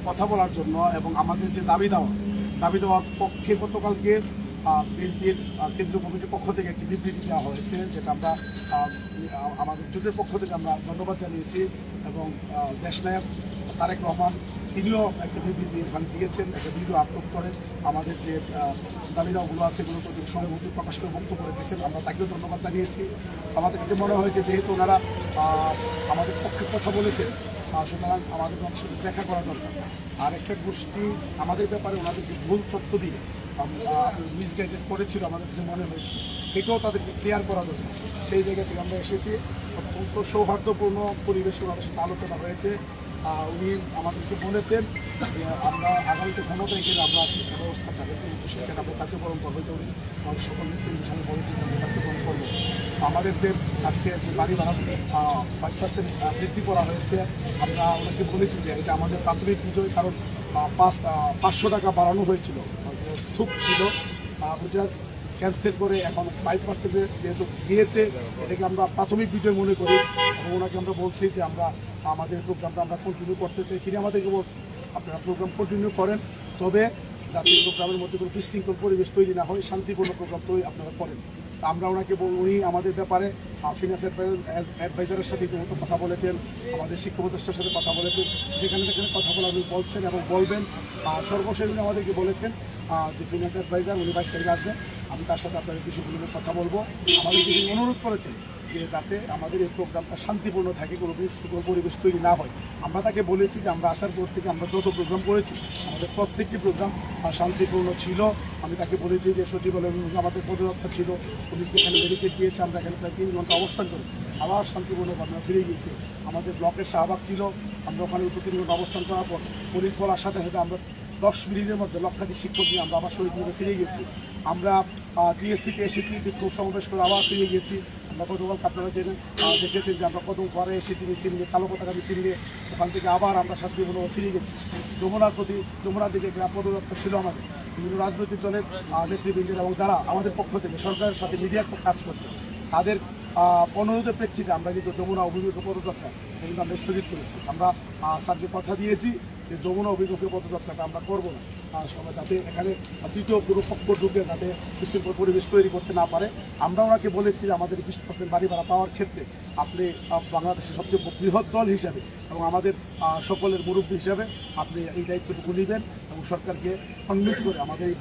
কথা বলার জন্য এবং আমাদের যে দাবি দেওয়ার পক্ষে গতকালকে বিএনপির কেন্দ্রীয় কমিটির পক্ষ থেকে একটি বিবৃতি দেওয়া হয়েছে, যেটা আমরা আমাদের জোটের পক্ষ থেকে আমরা ধন্যবাদ জানিয়েছি। এবং দেশনায়ক তারেক রহমান তিনিও একটা বিবৃতি এখানে দিয়েছেন, একটা ভিডিও আপলোড করে আমাদের যে দাবি দাওয়াগুলো আছে এগুলো প্রতি সহানুভূতি প্রকাশ করে বক্তব্য রেখেছেন। আমরা তাকেও ধন্যবাদ জানিয়েছি। আমাদের কাছে মনে হয়েছে যেহেতু ওনারা আমাদের পক্ষে কথা বলেছেন, সুতরাং আমাদের সাথে দেখা করা দরকার। আর একটা গোষ্ঠী আমাদের ব্যাপারে ওনাদেরকে ভুল তথ্য দিয়ে মিসগাইডেড করেছিল আমাদের কাছে মনে হয়েছে, সেটাও তাদেরকে ক্লিয়ার করা দরকার। সেই জায়গা থেকে আমরা এসেছি। অত্যন্ত সৌহার্দ্যপূর্ণ পরিবেশে ওনাদের সাথে আলোচনা হয়েছে। উনি আমাদেরকে বলেছেন যে আমরা আগামীতে 15 তারিখে আমরা শিক্ষা ব্যবস্থা থাকে সেখানে আমরা কার্যক্রম করবো। তো উনি আমাদের সকল নেতৃত্বের সামনে বলেছেন যে আমরা কার্যক্রম করবো। আমাদের যে আজকে বাড়ি ভাড়া 5% বৃদ্ধি করা হয়েছে, আমরা ওনাকে বলেছি যে এটা আমাদের প্রাথমিক বিজয়, কারণ 500 টাকা বাড়ানো হয়েছিল, খুব ছিল, ওইটা ক্যান্সেল করে এখন 5% যেহেতু দিয়েছে, এটাকে আমরা প্রাথমিক বিজয় মনে করি। এবং ওনাকে আমরা বলছি যে আমরা আমাদের প্রোগ্রামটা আমরা কন্টিনিউ করতে চাই। তিনি আমাদেরকে বলছি আপনারা প্রোগ্রাম কন্টিনিউ করেন, তবে যাতে প্রোগ্রামের মধ্যে কোনো বিশৃঙ্খল পরিবেশ তৈরি না হয়, শান্তিপূর্ণ প্রোগ্রাম তৈরি আপনারা করেন। আমরা ওনাকে উনি আমাদের ব্যাপারে ফিনান্স অ্যাডভাইজারের সাথে ইতিমধ্যে কথা বলেছেন, আমাদের শিক্ষা উপদেষ্টার সাথে কথা বলেছেন, যেখানে যেখানে কথা বলা উনি বলছেন এবং বলবেন। সর্বশেষ উনি আমাদেরকে বলেছেন যে ফিনান্স অ্যাডভাইজার উনি 22 তারিখে আসবেন, আমি তার সাথে আপনাদের বিষয়গুলো নিয়ে কথা বলবো। আমাদেরকে তিনি অনুরোধ করেছেন যে যাতে আমাদের এই প্রোগ্রামটা শান্তিপূর্ণ থাকে, কোনো বিশৃঙ্খল পরিবেশ তৈরি না হয়। আমরা তাকে বলেছি যে আমরা আসার পর থেকে আমরা যত প্রোগ্রাম করেছি আমাদের প্রত্যেকটি প্রোগ্রাম শান্তিপূর্ণ ছিল। আমি তাকে বলেছি যে সচিবালয় আমাদের পদযাত্রা ছিল, উনি যেখানে ব্যারিকেড দিয়েছে আমরা এখানে প্রায় 3 ঘন্টা অবস্থান করি, আবার শান্তিপূর্ণভাবে আমরা ফিরে গিয়েছি। আমাদের ব্লকের শাহবাগ ছিল, আমরা ওখানে 2-3 ঘন্টা অবস্থান করার পর পুলিশ বলার সাথে সাথে আমরা 10 মিনিটের মধ্যে লক্ষাধিক শিক্ষক নিয়ে আমরা আবার শহীদপুরে ফিরে গেছি। আমরা টিএসসিতে এসেছি, বিক্ষোভ সমাবেশ করে আবার ফিরে গেছি। আমরা গতকাল আপনারা দেখেছেন যে আমরা কদম ফোয়ারে এসেছি মিছিল নিয়ে, কালো পতাকা মিছিল নিয়ে, ওখান থেকে আবার আমরা শান্তিপূর্ণভাবে ফিরে গেছি। যমুনার দিকে পদযাত্রা ছিল আমাদের বিভিন্ন রাজনৈতিক দলের নেতৃবৃন্দের এবং যারা আমাদের পক্ষ থেকে সরকারের সাথে মিডিয়ার কাজ করছে তাদের অনুরোধের প্রেক্ষিতে আমরা কিন্তু যমুনা অভিমুখী পদযাত্রা কিন্তু আমরা স্থগিত করেছি। আমরা স্যারকে কথা দিয়েছি যে যমুনা অভিমুখী পদযাত্রাটা আমরা করবো না, সবাই যাতে এখানে তৃতীয় কোনো পক্ষ ঢুকে যাতে বিশৃঙ্খল পরিবেশ তৈরি করতে না পারে। আমরা ওনাকে বলেছি যে আমাদের 20% বাড়ি ভাড়া পাওয়ার ক্ষেত্রে আপনি বাংলাদেশের সবচেয়ে বৃহৎ দল হিসাবে এবং আমাদের সকলের মুরব্বী হিসাবে আপনি এই দায়িত্বটুকু নেবেন এবং সরকারকে কনভিন্স করে আমাদের এই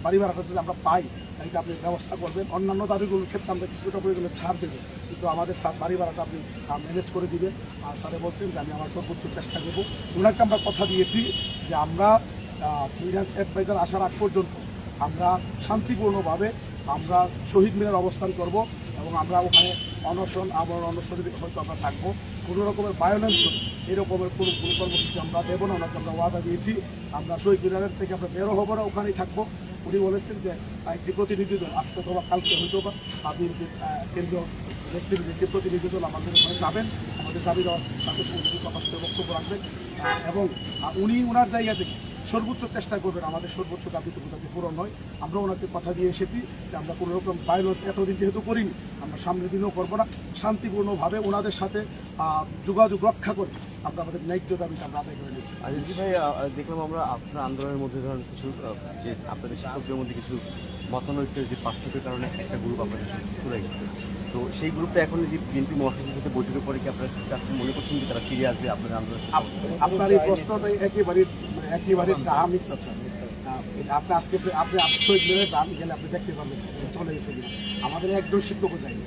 বাড়ি ভাড়াটা যদি আমরা পাই এটা আপনি ব্যবস্থা করবেন। অন্যান্য দাবিগুলোর ক্ষেত্রে আমরা কিছুটা করে গেলে ছাড় দেবেন, কিন্তু আমাদের বাড়ি ভাড়াটা আপনি ম্যানেজ করে দিবেন। আর স্যারে বলছেন যে আমি আমার সর্বোচ্চ চেষ্টা করবো। ওনাকে আমরা কথা দিয়েছি যে আমরা ফিনান্স অ্যাডভাইজার আসার আগ পর্যন্ত আমরা শান্তিপূর্ণভাবে আমরা শহীদ মিনার অবস্থান করব এবং আমরা ওখানে অনশনের হয়তো আমরা থাকবো। কোনো রকমের ভায়োলেন্স এরকমের কোনো কর্মসূচি আমরা দেবো না। ওনাকে আমরা ওয়াদা দিয়েছি আমরা শহীদ মিনারের থেকে আমরা বেরো হবো না, ওখানেই থাকবো। উনি বলেছেন যে একটি প্রতিনিধি দল আজকে অথবা কালকে হয়তো বা বিএনপির কেন্দ্রীয় নেতৃবৃন্দের একটি প্রতিনিধি দল আমাদের ওখানে যাবেন, আমাদের দাবি দেওয়ার সাথে সঙ্গে প্রকাশ করে বক্তব্য রাখবেন এবং উনি ওনার জায়গা থেকে সর্বোচ্চ চেষ্টা করবেন আমাদের সর্বোচ্চ দাবিটুকু যাতে পূরণ হয়। আমরা ওনাকে কথা দিয়ে এসেছি যে আমরা কোনো রকম ভায়োলেন্স এতদিন যেহেতু করিনি, আমরা সামনের দিনও করবো না। শান্তিপূর্ণভাবে ওনাদের সাথে যোগাযোগ রক্ষা করে আমরা আমাদের ন্যায্য দাবিটা আমরা আদায় করে নিচ্ছি। আজিজ ভাই, দেখলাম আমরা আপনার আন্দোলনের মধ্যে ধরেন কিছু যে আপনাদের শিক্ষকদের মধ্যে কিছু মতানৈক্যের যে পার্থক্যের কারণে একটা গ্রুপ আপনাদের চলে গেছে, তো সেই গ্রুপটা এখন যে বিএনপি মহাসচিবের সাথে বৈঠকের পরে কি আপনারা মনে করছেন যে তারা ফিরে আসবে আপনাদের আন্দোলন? আপনার এই প্রশ্নটাই একেবারে মিথ্যা। আপনি আজকে আপনি শহীদ মিনারে যান, গেলে আপনি দেখতে পারবেন চলে গেছে কিনা। আমাদের একজন শিক্ষকও যায়নি।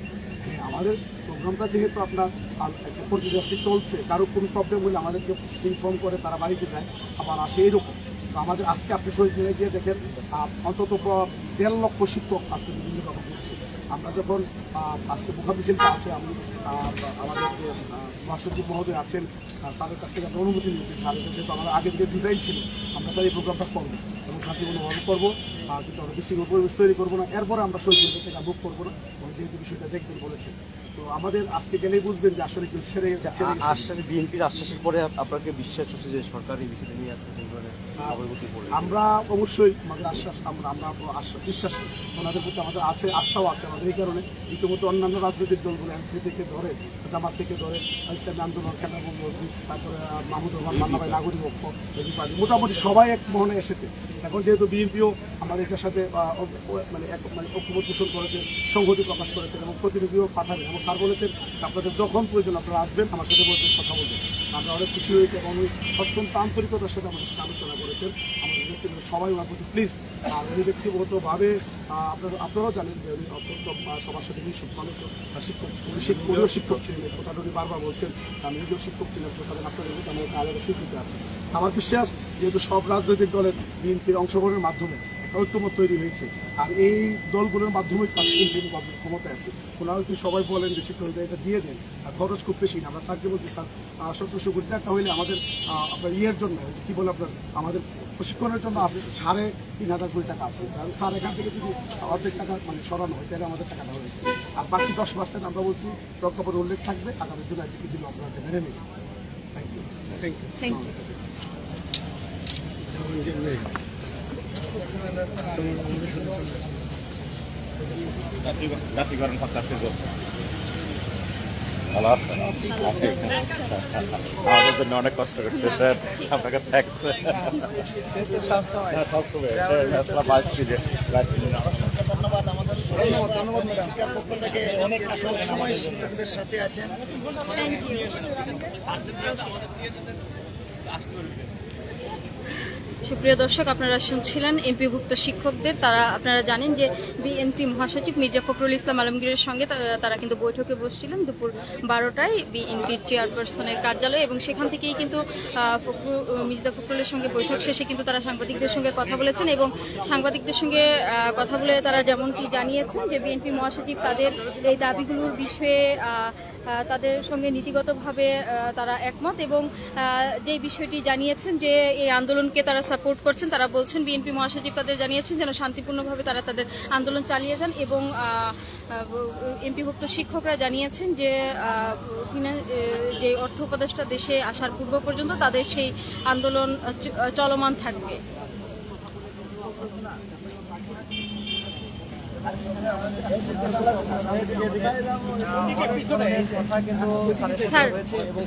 আমাদের প্রোগ্রামটা যেহেতু আপনার একটা পরিবেশটি চলছে, কারো কোনো প্রবলেম হলে আমাদেরকে ইনফর্ম করে তারা বাড়িতে যায়, আবার আসে এইরকম। তো আমাদের আজকে আপনি শহীদ মিনারে গিয়ে দেখেন অন্তত 1.5 লক্ষ শিক্ষক আজকে বিভিন্ন রকম করছে। আমরা যখন আজকে মুখা মিছিলটা আছে, আমি আমাদের যে মহাসচিব মহোদয় আছেন স্যারের কাছ থেকে আমরা অনুমতি নিয়েছি। স্যারের যেহেতু আমাদের আগে থেকে ডিজাইন ছিল আমরা স্যার এই প্রোগ্রামটা করবো এবং শান্তিপূর্ণভাবে করবো। কিন্তু আমরা বিশৃঙ্খল পরিবেশ তৈরি করবো না, এরপরে আমরা শহীদ থেকে মুখ করবো না, উনি যেহেতু বিষয়টা দেখবেন বলেছেন। তো আমাদের আজকে গেলেই বুঝবেন যে আসলে কেউ ছেড়ে গেছে। আশ্বাসে বিএনপির আশ্বাসের পরে আপনাকে বিশ্বাস হচ্ছে যে সরকার এই বিষয়টা নিয়ে আপনাদের অগ্রগতি করবে? আমরা অবশ্যই আমাদের আশ্বাস, আমরা বিশ্বাসী ওনাদের প্রতি আমাদের আছে, আস্থাও আছে আমাদের। এই কারণে ইতিমধ্যে অন্যান্য রাজনৈতিক দলগুলো এনসিপি থেকে ধরে, জামাত থেকে ধরে, ইসলামী আন্দোলন, খেলাবঙ্গ, তারপরে মাহমুদুর রহমান মান্না ভাই, নাগরিক ঐক্য, পার্টি, মোটামুটি সবাই এক মহলে এসেছে। এখন যেহেতু বিএনপিও আমাদের এটার সাথে মানে ঐক্যমত পোষণ করেছে, সংহতি প্রকাশ করেছেন এবং প্রতিনিধিও পাঠাবেন, এবং স্যার বলেছেন আপনাদের যখন প্রয়োজন আপনারা আসবেন, আমার সাথে বলছেন, কথা বলবেন। আমরা অনেক খুশি হয়েছে এবং উনি অত্যন্ত আন্তরিকতার সাথে আমাদের সাথে আলোচনা করেছেন। আমাদের ব্যক্তিগত সবাই ওনার প্রতি প্লিজ, আর উনি ব্যক্তিগতভাবে আপনারাও জানেন যে উনি অত্যন্ত সবার সাথে মিশুক মানুষ, শিক্ষক, উনিও শিক্ষক ছিলেন, কথাটা উনি বারবার বলছেন। আমি নিজেও শিক্ষক ছিলাম, সুতরাং আপনাদের মধ্যে আমার আলাদা স্বীকৃতি আছে। আমার বিশ্বাস যেহেতু সব রাজনৈতিক দলের বিএনপির অংশগ্রহণের মাধ্যমে ঐক্যমত তৈরি হয়েছে, আর এই দলগুলোর মাধ্যমে ক্ষমতায় আছে। ওনারা কিন্তু সবাই বলেন যে শিক্ষকদের এটা দিয়ে দেন, আর খরচ খুব বেশি না। আমরা স্যারকে বলছি, স্যার 1700 কোটি টাকা হইলে আমাদের আপনার ইয়ের জন্য কী বলে আপনার আমাদের প্রশিক্ষণের জন্য আছে 3,500 কোটি টাকা আছে। স্যার এখান থেকে যদি অর্ধেক টাকা মানে সরানো হয় তাহলে আমাদের টাকাটা হয়েছে। আর বাকি 10% আমরা বলছি প্রজ্ঞাপন উল্লেখ থাকবে, আগামী জুলাই থেকে দিলে আপনারা মেনে নেবেন। Thank you. Thank you. জাতিকরণ হত্যার ভালো আছেন? আমাদের জন্য অনেক কষ্ট করতেছেন, আপনাকে থ্যাংকস। ধন্যবাদ। আমাদের শিক্ষার পক্ষ থেকে সবসময় শিক্ষকদের সাথে আছেন। সুপ্রিয় দর্শক, আপনারা শুনছিলেন এমপিভুক্ত শিক্ষকদের। আপনারা জানেন যে বিএনপি মহাসচিব মির্জা ফখরুল ইসলাম আলমগীরের সঙ্গে তারা কিন্তু বৈঠকে বসছিলেন দুপুর 12টায় বিএনপির চেয়ারপারসনের কার্যালয়ে, এবং সেখান থেকেই কিন্তু মির্জা ফখরুলের সঙ্গে বৈঠক শেষে কিন্তু তারা সাংবাদিকদের সঙ্গে কথা বলেছেন, এবং সাংবাদিকদের সঙ্গে কথা বলে তারা যেমনটি জানিয়েছেন যে বিএনপি মহাসচিব তাদের এই দাবিগুলোর বিষয়ে তাদের সঙ্গে নীতিগতভাবে তারা একমত, এবং যে বিষয়টি জানিয়েছেন যে এই আন্দোলনকে তারা সাপোর্ট করছেন। তারা বলছেন বিএনপি মহাসচিব তাদের জানিয়েছেন যেন শান্তিপূর্ণভাবে তারা তাদের আন্দোলন চালিয়ে যান, এবং এমপিভুক্ত শিক্ষকরা জানিয়েছেন যে যে অর্থ উপদেষ্টা দেশে আসার পূর্ব পর্যন্ত তাদের সেই আন্দোলন চলমান থাকবে। স্যার,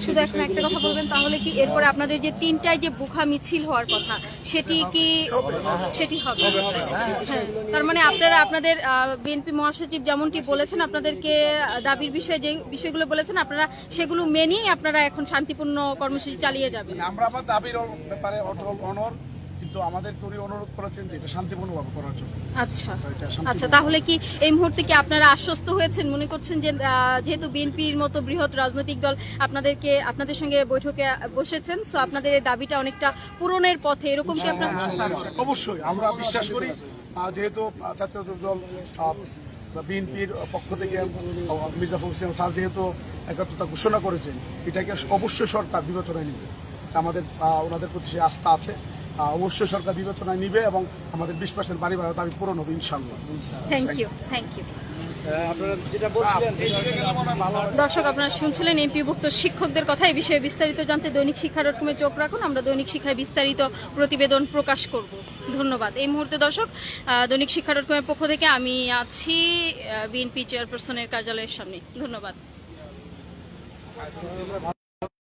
শুধু এখন একটা কথা বলবেন, তাহলে কি এরপরে আপনাদের যে 3টায় যে বুখা মিছিল হওয়ার কথা সেটি হবে? হ্যাঁ, তার মানে আপনারা আপনাদের বিএনপি মহাসচিব যেমনটি বলেছেন, আপনাদেরকে দাবির বিষয়ে যে বিষয়গুলো বলেছেন আপনারা সেগুলো মেনেই আপনারা এখন শান্তিপূর্ণ কর্মসূচি চালিয়ে যাবেন? আমরা আমার দাবির ব্যাপারে অটল অনর, কিন্তু আমাদের উনি অনুরোধ করেছেন যে এটা শান্তিপূর্ণভাবে করার জন্য। আচ্ছা, তাহলে কি এই মুহূর্তে কি আপনারা আশ্বস্ত হয়েছেন, মনে করছেন যে যেহেতু বিএনপির মতো বৃহৎ রাজনৈতিক দল আপনাদের সঙ্গে বৈঠকে বসেছেন, সো আপনাদের এই দাবিটা অনেকটা পূরণের পথে, এরকম কি আপনারা? অবশ্যই আমরা বিশ্বাস করি, যেহেতু জাতীয় দল বিএনপির পক্ষ থেকে মির্জা ফখরুল ইসলাম স্যার যেহেতু একাত্মতা ঘোষণা করেছেন, এটাকে অবশ্যই সরকার বিবেচনায় নেবে। আমাদের ওনাদের প্রতি সে আস্থা আছে, অবশ্যই সরকার বিবেচনায় নিবে, এবং আমাদের 20% বাড়ি বাড়ার দাবি পূরণ হবে ইনশাআল্লাহ। Thank you. দর্শক, আপনারা শুনছিলেন এমপিভুক্ত শিক্ষকদের কথা। এই বিষয়ে বিস্তারিত জানতে দৈনিক শিক্ষা.com চোখ রাখুন। আমরা দৈনিক শিক্ষায় বিস্তারিত প্রতিবেদন প্রকাশ করব। ধন্যবাদ। এই মুহূর্তে দর্শক, দৈনিক শিক্ষা.com পক্ষ থেকে আমি আছি বিএনপি চেয়ারপারসনের কার্যালয়ের সামনে। ধন্যবাদ।